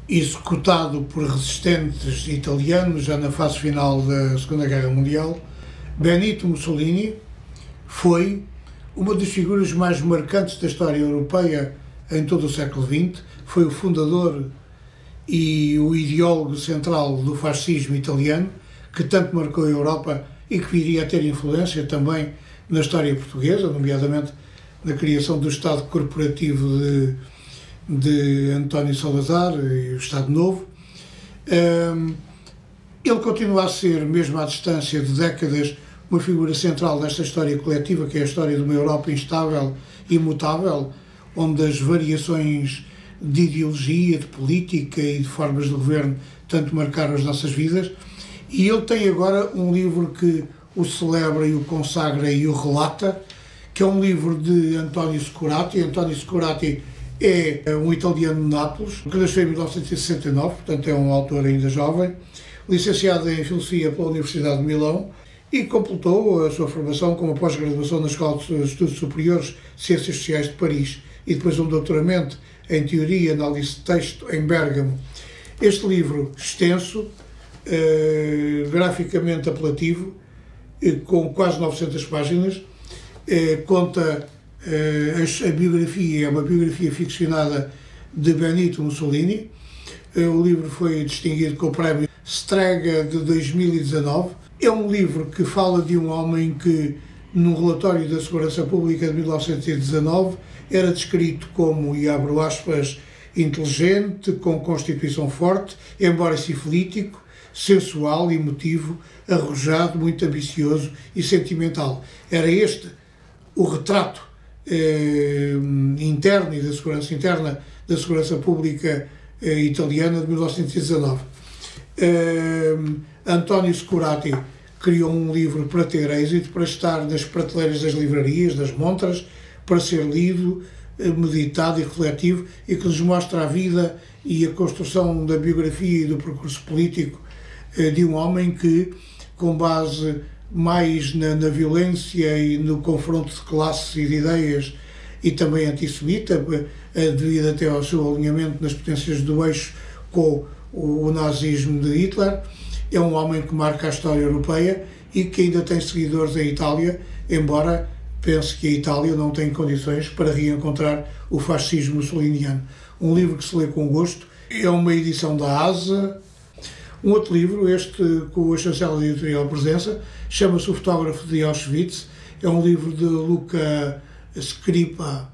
executado por resistentes italianos já na fase final da Segunda Guerra Mundial. Benito Mussolini foi uma das figuras mais marcantes da história europeia em todo o século XX, foi o fundador e o ideólogo central do fascismo italiano, que tanto marcou a Europa e que viria a ter influência também na história portuguesa, nomeadamente na criação do Estado Corporativo de António Salazar e o Estado Novo. Ele continua a ser, mesmo à distância de décadas, uma figura central desta história coletiva, que é a história de uma Europa instável e imutável, onde as variações de ideologia, de política e de formas de governo tanto marcaram as nossas vidas. E ele tem agora um livro que o celebra e o consagra e o relata, que é um livro de António Scorati. António Scorati é um italiano de Nápoles, que nasceu em 1969, portanto é um autor ainda jovem, licenciado em Filosofia pela Universidade de Milão e completou a sua formação com uma pós-graduação na Escola de Estudos Superiores de Ciências Sociais de Paris e depois um doutoramento em Teoria e Análise de Texto em Bérgamo. Este livro extenso, graficamente apelativo, com quase 900 páginas, conta a biografia, é uma biografia ficcionada de Benito Mussolini. O livro foi distinguido com o prémio Strega de 2019. É um livro que fala de um homem que, num relatório da Segurança Pública de 1919, era descrito como, e abro aspas, inteligente, com constituição forte, embora sifilítico, sensual, emotivo, arrojado, muito ambicioso e sentimental. Era este o retrato interno e da segurança interna da Segurança Pública italiana de 1919. António Scorati criou um livro para ter êxito, para estar nas prateleiras das livrarias, das montras, para ser lido, meditado e refletivo, e que nos mostra a vida e a construção da biografia e do percurso político de um homem que, com base mais na violência e no confronto de classes e de ideias, e também antissemita, devido até ao seu alinhamento nas potências do eixo com o nazismo de Hitler, é um homem que marca a história europeia e que ainda tem seguidores em Itália, embora pense que a Itália não tem condições para reencontrar o fascismo mussoliniano. Um livro que se lê com gosto, é uma edição da ASA. Um outro livro, este com a chancela da editorial Presença, chama-se O Fotógrafo de Auschwitz. É um livro de Luca Scripa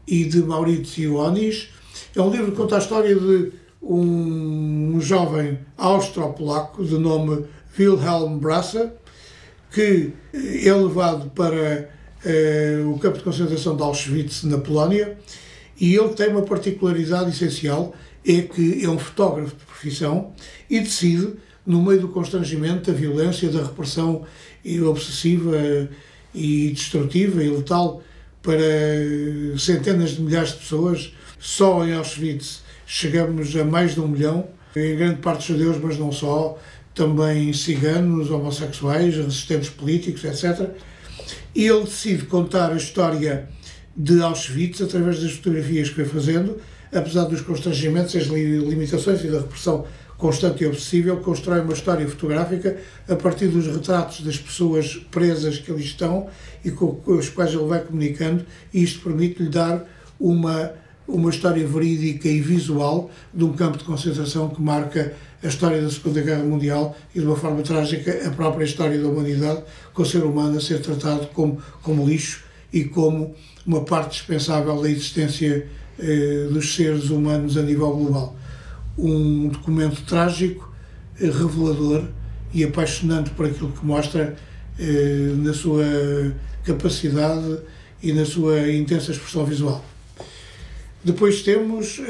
e de Maurizio Onis. É um livro que conta a história de um jovem austro-polaco de nome Wilhelm Brasser, que é levado para o campo de concentração de Auschwitz, na Polónia, e ele tem uma particularidade essencial, é que é um fotógrafo de profissão e decide, no meio do constrangimento, da violência, da repressão obsessiva e destrutiva e letal para centenas de milhares de pessoas. Só em Auschwitz chegamos a mais de 1 milhão, em grande parte judeus, mas não só, também ciganos, homossexuais, resistentes políticos, etc. E ele decide contar a história de Auschwitz através das fotografias que vai fazendo, apesar dos constrangimentos, as limitações e da repressão constante e obsessiva. Ele constrói uma história fotográfica a partir dos retratos das pessoas presas que ali estão e com os quais ele vai comunicando, e isto permite-lhe dar uma história verídica e visual de um campo de concentração que marca a história da Segunda Guerra Mundial e, de uma forma trágica, a própria história da humanidade, com o ser humano a ser tratado como lixo e como uma parte dispensável da existência dos seres humanos a nível global. Um documento trágico, revelador e apaixonante por aquilo que mostra na sua capacidade e na sua intensa expressão visual. Depois temos,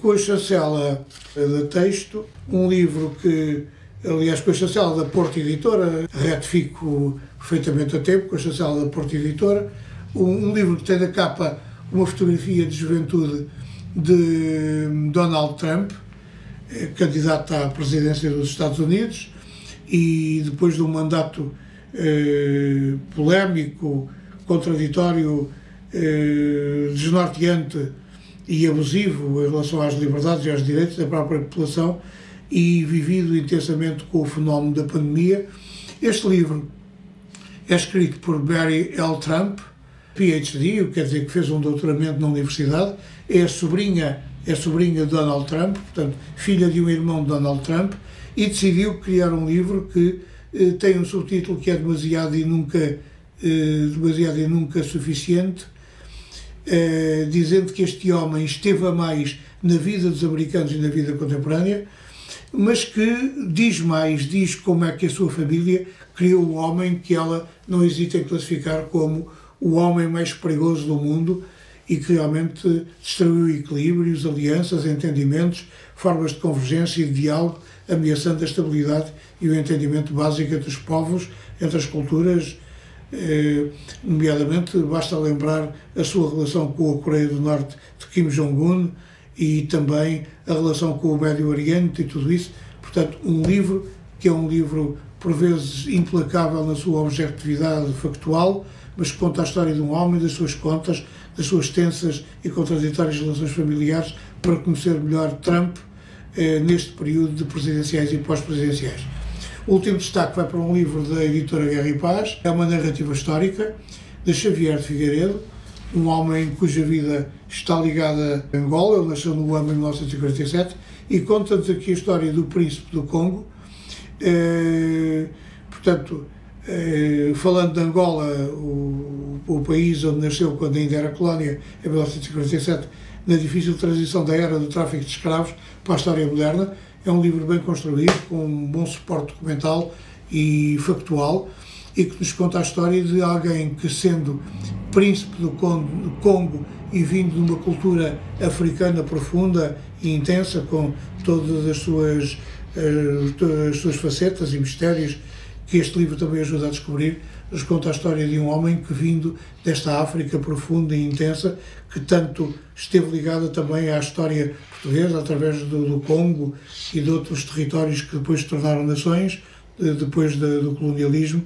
com a chancela de texto, um livro que, aliás, com a chancela da Porto Editora, retifico perfeitamente a tempo, com a chancela da Porto Editora, um livro que tem na capa uma fotografia de juventude de Donald Trump, candidato à presidência dos Estados Unidos, e depois de um mandato polémico, contraditório, desnorteante e abusivo em relação às liberdades e aos direitos da própria população e vivido intensamente com o fenómeno da pandemia. Este livro é escrito por Barry L. Trump, PhD, o que quer dizer que fez um doutoramento na universidade, é a sobrinha de Donald Trump, portanto, filha de um irmão de Donald Trump, e decidiu criar um livro que tem um subtítulo que é demasiado e nunca suficiente, dizendo que este homem esteve a mais na vida dos americanos e na vida contemporânea, mas que diz mais, diz como é que a sua família criou o homem que ela não hesita em classificar como o homem mais perigoso do mundo e que realmente destruiu equilíbrios, alianças, entendimentos, formas de convergência e de diálogo, ameaçando a estabilidade e o entendimento básico entre os povos, entre as culturas. Nomeadamente, basta lembrar a sua relação com a Coreia do Norte de Kim Jong-un e também a relação com o Médio Oriente e tudo isso. Portanto, um livro que é um livro, por vezes, implacável na sua objetividade factual, mas que conta a história de um homem, das suas contas, das suas tensas e contraditórias relações familiares, para conhecer melhor Trump neste período de presidenciais e pós-presidenciais. O último destaque vai para um livro da editora Guerra e Paz, é uma narrativa histórica de Xavier de Figueiredo, um homem cuja vida está ligada a Angola. Ele nasceu no ano de 1947 e conta-nos aqui a história do príncipe do Congo. Portanto, falando de Angola, o país onde nasceu quando ainda era colónia, em 1947, na difícil transição da era do tráfico de escravos para a história moderna. É um livro bem construído, com um bom suporte documental e factual, e que nos conta a história de alguém que, sendo príncipe do Congo e vindo de uma cultura africana profunda e intensa, com todas as suas facetas e mistérios, que este livro também ajuda a descobrir, nos conta a história de um homem que, vindo desta África profunda e intensa, que tanto esteve ligada também à história portuguesa, através do Congo e de outros territórios que depois se tornaram nações, depois do colonialismo,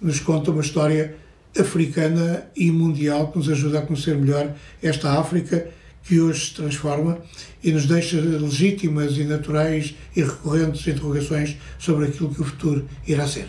nos conta uma história africana e mundial que nos ajuda a conhecer melhor esta África que hoje se transforma e nos deixa legítimas e naturais e recorrentes interrogações sobre aquilo que o futuro irá ser.